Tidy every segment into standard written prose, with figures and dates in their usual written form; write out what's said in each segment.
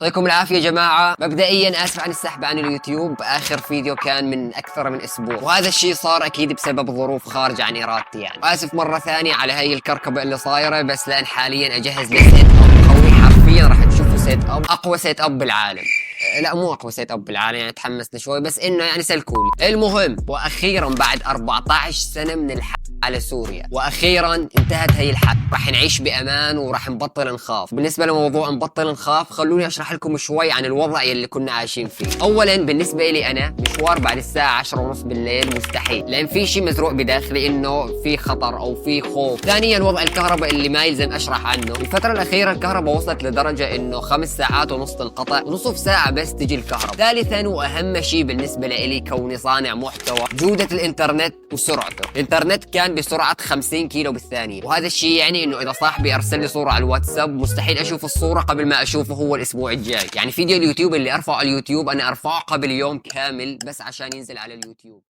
يعطيكم العافية يا جماعة. مبدئيا آسف عن السحب عن اليوتيوب، آخر فيديو كان من أكثر من أسبوع، وهذا الشيء صار أكيد بسبب ظروف خارجة عن إرادتي يعني. وآسف مرة ثانية على هاي الكركبة اللي صايرة، بس لأن حاليا أجهز لسيت أب قوي، حرفيا راح تشوفوا سيت أب أقوى سيت أب بالعالم. لا مو اقوى سيت اب بالعالم يعني، تحمسنا شوي بس انه يعني سلكولي. المهم، واخيرا بعد 14 سنه من الحرب على سوريا، واخيرا انتهت هي الحرب، راح نعيش بامان وراح نبطل نخاف. بالنسبه لموضوع نبطل نخاف، خلوني اشرح لكم شوي عن الوضع اللي كنا عايشين فيه. اولا بالنسبه لي انا، مشوار بعد الساعه 10:30 بالليل مستحيل، لان في شيء مزروع بداخلي انه في خطر او في خوف. ثانيا وضع الكهرباء اللي ما يلزم اشرح عنه. الفتره الاخيره الكهرباء وصلت لدرجه انه 5 ساعات ونص تنقطع، ونصف ساعه بس تجي الكهرباء. ثالثا واهم شيء بالنسبه لي كوني صانع محتوى، جوده الانترنت وسرعته. الانترنت كان بسرعه 50 كيلو بالثانيه، وهذا الشيء يعني انه اذا صاحبي ارسل لي صوره على الواتساب مستحيل اشوف الصوره قبل ما اشوفه هو الاسبوع الجاي. يعني فيديو اليوتيوب اللي ارفعه على اليوتيوب انا ارفعه قبل يوم كامل بس عشان ينزل على اليوتيوب.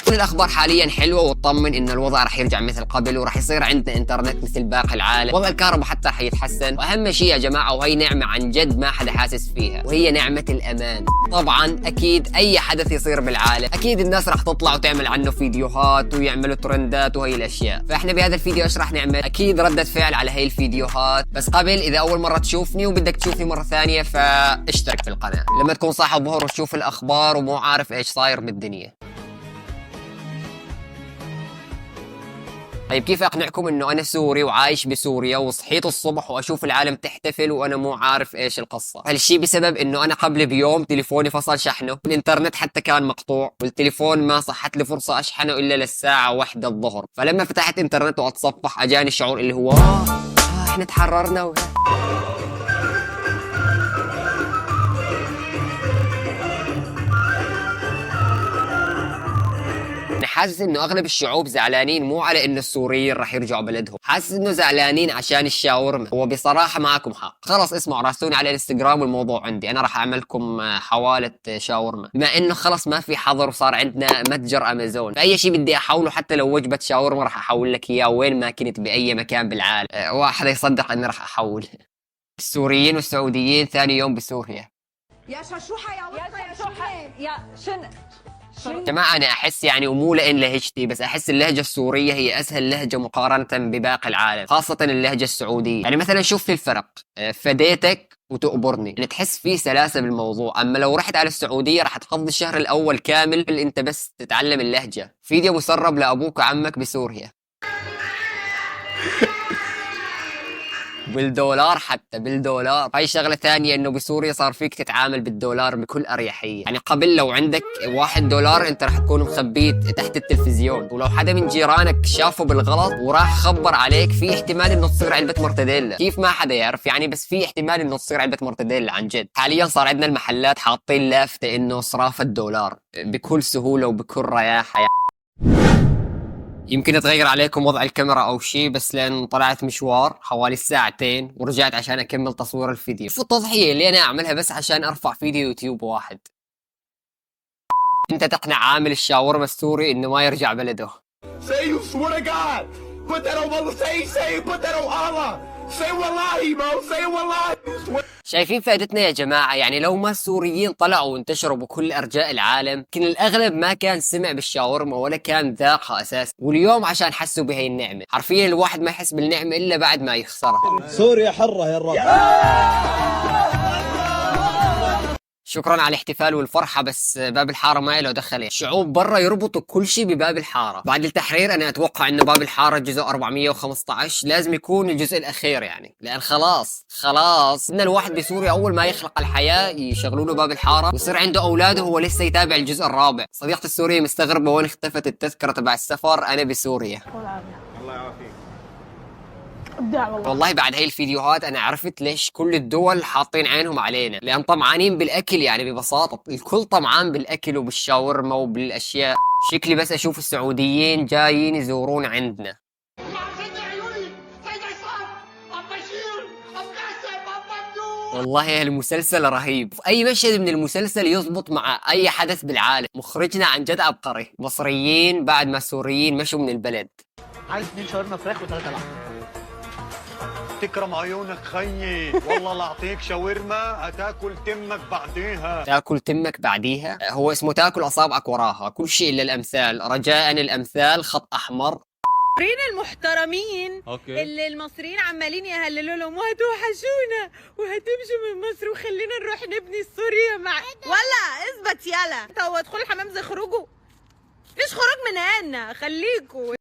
كل الاخبار حاليا حلوه، واطمن ان الوضع راح يرجع مثل قبل، وراح يصير عندنا انترنت مثل باقي العالم. وضع الكهرباء حتى راح يتحسن، واهم شيء يا جماعه وهي نعمه عن جد ما حدا حاسس فيها، وهي نعمه الامان. طبعا اكيد اي حدث يصير بالعالم اكيد الناس راح تطلع وتعمل عنه فيديوهات ويعملوا ترندات وهي الاشياء. فاحنا بهذا الفيديو ايش راح نعمل؟ اكيد رده فعل على هي الفيديوهات. بس قبل، اذا اول مره تشوفني وبدك تشوفني مره ثانيه فاشترك في القناه لما تكون صاحب ظهر وتشوف الاخبار ومو عارف ايش صاير بالدنيا. طيب كيف اقنعكم انه انا سوري وعايش بسوريا وصحيت الصبح واشوف العالم تحتفل وانا مو عارف ايش القصه؟ هالشيء بسبب انه انا قبل بيوم تليفوني فصل شحنه، الانترنت حتى كان مقطوع، والتليفون ما صحت لي فرصه اشحنه الا للساعه 1 الظهر. فلما فتحت انترنت واتصفح اجاني الشعور اللي هو احنا تحررنا حاسس انه اغلب الشعوب زعلانين مو على انه السوريين راح يرجعوا بلدهم، حاسس انه زعلانين عشان الشاورما. هو بصراحه معكم حق. خلص اسمعوا، راسلوني على الانستغرام والموضوع عندي، انا راح اعمل لكم حواله شاورما، بما انه خلص ما في حظر وصار عندنا متجر امازون. فاي شيء بدي احوله حتى لو وجبه شاورما راح احول لك اياه وين ما كنت باي مكان بالعالم. واحد يصدق اني راح احول. السوريين والسعوديين ثاني يوم بسوريا. يا ششوحه يا وطه يا شوحه يا شن جماعة أنا أحس يعني، ومو لأن لهجتي بس، أحس اللهجة السورية هي أسهل لهجة مقارنة بباقي العالم، خاصة اللهجة السعودية. يعني مثلا شوف لي الفرق، فديتك وتقبرني، يعني تحس فيه سلاسة بالموضوع. أما لو رحت على السعودية راح تقضي الشهر الأول كامل أنت بس تتعلم اللهجة. فيديو مسرب لأبوك وعمك بسوريا بالدولار، حتى بالدولار. هاي شغلة ثانية، انه بسوريا صار فيك تتعامل بالدولار بكل اريحية. يعني قبل لو عندك 1 دولار انت راح تكون مخبيه تحت التلفزيون، ولو حدا من جيرانك شافه بالغلط وراح خبر عليك في احتمال انه تصير علبة مرتديلا. كيف ما حدا يعرف يعني، بس في احتمال انه تصير علبة مرتديلا عن جد. حاليا صار عندنا المحلات حاطين لافتة انه صراف الدولار بكل سهولة وبكل رياحة يعني. يمكن يتغير عليكم وضع الكاميرا او شيء، بس لان طلعت مشوار حوالي 2 ساعة ورجعت عشان اكمل تصوير الفيديو. شوفوا التضحية اللي انا اعملها بس عشان ارفع فيديو يوتيوب واحد. انت تقنع عامل الشاورما السوري انه ما يرجع بلده. Say you swear to God. Put that on Allah. Say put that on Allah. Say wallahi, bro. Say wallahi. شايفين فائدتنا يا جماعة؟ يعني لو ما السوريين طلعوا وانتشروا بكل أرجاء العالم كان الأغلب ما كان سمع بالشاورما ولا كان ذاقها أساسا. واليوم عشان حسوا بهي النعمة، حرفيا الواحد ما يحس بالنعمة إلا بعد ما يخسرها. سوريا حرة يا الرب. شكرا على الاحتفال والفرحة، بس باب الحارة ما له دخل. الشعوب برا يربطوا كل شيء بباب الحارة. بعد التحرير أنا أتوقع إنه باب الحارة الجزء 415 لازم يكون الجزء الأخير يعني، لأن خلاص إن الواحد بسوريا أول ما يخلق الحياة يشغلوا له باب الحارة ويصير عنده أولاده وهو لسه يتابع الجزء الرابع. صديقتي السورية مستغربة وين اختفت التذكرة تبع السفر، أنا بسوريا. الله يعافيك. والله بعد هاي الفيديوهات انا عرفت ليش كل الدول حاطين عينهم علينا، لان طمعانين بالاكل يعني. ببساطه الكل طمعان بالاكل وبالشاورما وبالاشياء. شكلي بس اشوف السعوديين جايين يزورون عندنا. والله هالمسلسل رهيب، اي مشهد من المسلسل يزبط مع اي حدث بالعالم. مخرجنا عن جد عبقري. مصريين بعد ما السوريين مشوا من البلد. عايز 2 شاورما فراخ و3 لحمه. تكرم عيونك خيي، والله لا اعطيك شاورما هتاكل تمك بعديها. تاكل تمك بعديها؟ هو اسمه تاكل اصابعك وراها، كل شيء الا الامثال، رجاء الامثال خط احمر. المحترمين اللي المصريين عمالين يهللوا لهم وهتوحشونا وهتمشوا من مصر وخلينا نروح نبني سوريا مع ولا اثبت يلا. هو ادخلوا الحمام زي خروجه؟ مفيش خروج من هنا، خليكوا.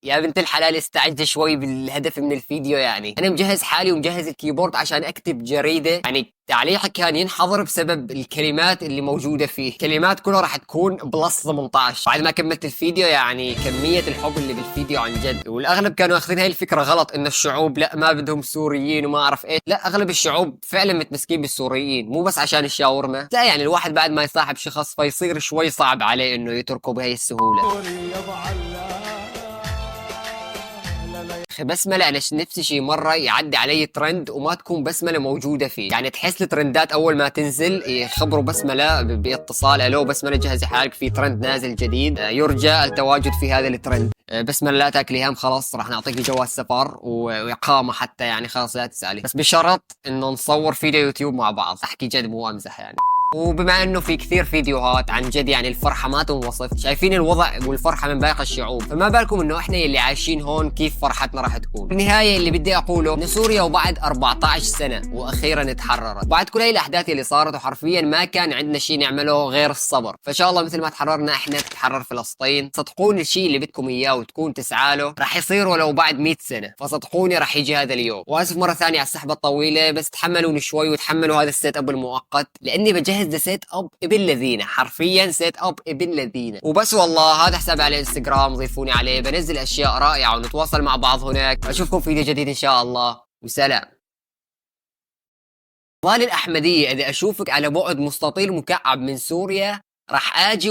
يا بنت الحلال استعجل شوي بالهدف من الفيديو، يعني انا مجهز حالي ومجهز الكيبورد عشان اكتب جريدة، يعني تعليقي كان ينحظر بسبب الكلمات اللي موجودة فيه، كلمات كلها راح تكون بلس 18. بعد ما كملت الفيديو يعني كمية الحب اللي بالفيديو عن جد، والاغلب كانوا اخذين هاي الفكرة غلط، ان الشعوب لا ما بدهم سوريين وما اعرف ايه، لا اغلب الشعوب فعلا متمسكين بالسوريين، مو بس عشان الشاورما، لا يعني الواحد بعد ما يصاحب شخص فيصير شوي صعب عليه انه يتركه بهي السهولة. بسملة انا نفسي شي مرة يعدي علي ترند وما تكون بسملة موجودة فيه، يعني تحس الترندات اول ما تنزل يخبروا بسملة باتصال، الو بسملة جهزي حالك في ترند نازل جديد، يرجى التواجد في هذا الترند. بسملة لا تاكلي هم، خلاص راح نعطيك جواز سفر واقامة حتى، يعني خلاص لا تسألي، بس بشرط انه نصور فيديو يوتيوب مع بعض، احكي جد مو امزح يعني. وبما انه في كثير فيديوهات عن جد يعني الفرحة ما تنوصف، شايفين الوضع والفرحة من باقي الشعوب، فما بالكم انه احنا اللي عايشين هون كيف فرحتنا راح تكون. بالنهاية اللي بدي اقوله ان سوريا وبعد 14 سنة واخيرا تحررت، بعد كل هاي الاحداث اللي صارت وحرفيا ما كان عندنا شيء نعمله غير الصبر، فان شاء الله مثل ما تحررنا احنا تتحرر فلسطين. صدقوني الشيء اللي بدكم اياه وتكون تسعى له راح يصير ولو بعد 100 سنة، فصدقوني راح يجي هذا اليوم. واسف مرة ثانية على السحبة الطويلة، بس تحملوني شوي وتحملوا هذا السيت اب المؤقت، لاني بجهز لسيت اب ابن لذينه، حرفيا سيت اب ابن لذينه وبس. والله هذا حسابي على الانستغرام، ضيفوني عليه، بنزل اشياء رائعة ونتواصل مع بعض هناك. اشوفكم في فيديو جديد ان شاء الله، وسلام. ضال الأحمدية، إذا أشوفك على بعد مستطيل مكعب من سوريا راح آجي